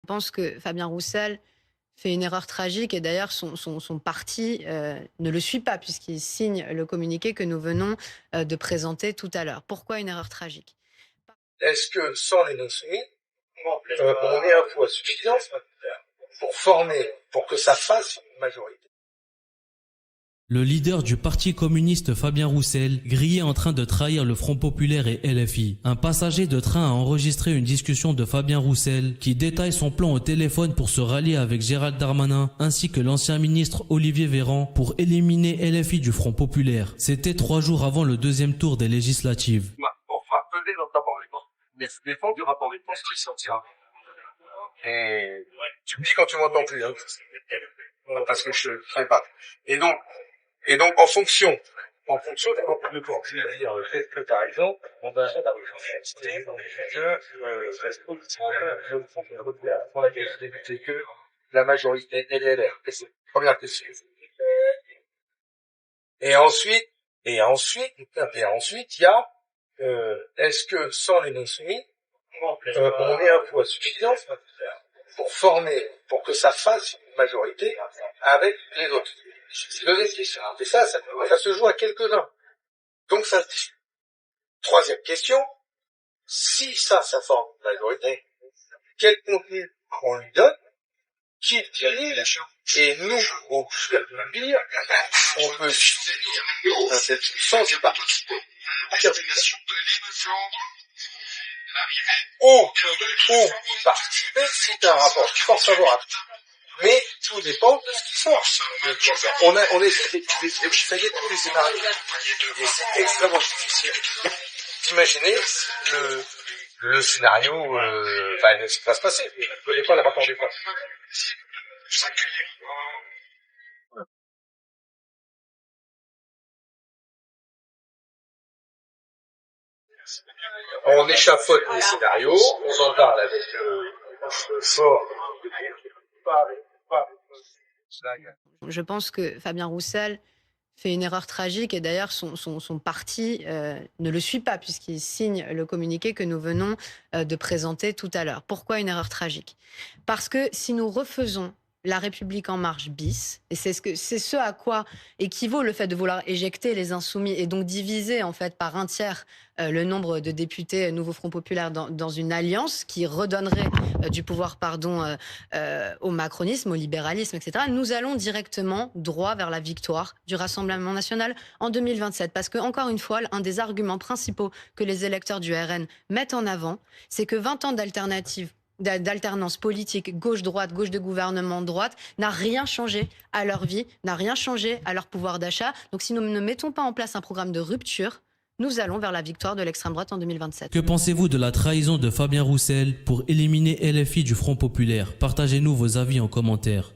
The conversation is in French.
Je pense que Fabien Roussel fait une erreur tragique et d'ailleurs son parti ne le suit pas puisqu'il signe le communiqué que nous venons de présenter tout à l'heure. Pourquoi une erreur tragique? Est-ce que sans les non-soumis, on est un poids suffisant pour former, pour que ça fasse une majorité? Le leader du parti communiste Fabien Roussel, grillé en train de trahir le Front Populaire et LFI. Un passager de train a enregistré une discussion de Fabien Roussel qui détaille son plan au téléphone pour se rallier avec Gérald Darmanin ainsi que l'ancien ministre Olivier Véran pour éliminer LFI du Front Populaire. C'était 3 jours avant le deuxième tour des législatives. On rappeler dans le rapport des comptes, les fonds du rapport des comptes qui sortira. Et tu me dis quand tu m'entends plus, hein, parce que je ne ferai pas. Et donc, en fonction de de pour dire le fait que tu as raison, on va faire la c'est que la majorité LLR. C'est la première question. Et ensuite, il y a, est-ce que sans les non-soumis, on est un poids suffisant pour former, pour que ça fasse une majorité avec les autres? C'est deuxième question. Et ça se joue à quelques-uns. Donc ça se dit. Troisième question, si ça forme une majorité, quel contenu on lui donne, qui le dirige, et nous, au pire, on peut, sans débat, ou participer, c'est un rapport fort favorable. Mais tout dépend de ce qui sort. On essaie de tous les scénarios. Et c'est extrêmement difficile d'imaginer le scénario, ce qui va se passer. Je ne connais pas la rapport des forces. On échafaude les scénarios, on en parle avec fort. Je pense que Fabien Roussel fait une erreur tragique et d'ailleurs son parti ne le suit pas puisqu'il signe le communiqué que nous venons de présenter tout à l'heure. Pourquoi une erreur tragique? Parce que si nous refaisons la République en marche bis, et c'est ce à quoi équivaut le fait de vouloir éjecter les insoumis et donc diviser en fait par un tiers le nombre de députés Nouveau Front Populaire dans une alliance qui redonnerait du pouvoir au macronisme, au libéralisme, etc. Nous allons directement droit vers la victoire du Rassemblement national en 2027. Parce que, encore une fois, un des arguments principaux que les électeurs du RN mettent en avant, c'est que 20 ans d'alternance politique, gauche-droite, gauche de gouvernement, droite, n'a rien changé à leur vie, n'a rien changé à leur pouvoir d'achat. Donc si nous ne mettons pas en place un programme de rupture, nous allons vers la victoire de l'extrême droite en 2027. Que pensez-vous de la trahison de Fabien Roussel pour éliminer LFI du Front Populaire? Partagez-nous vos avis en commentaire.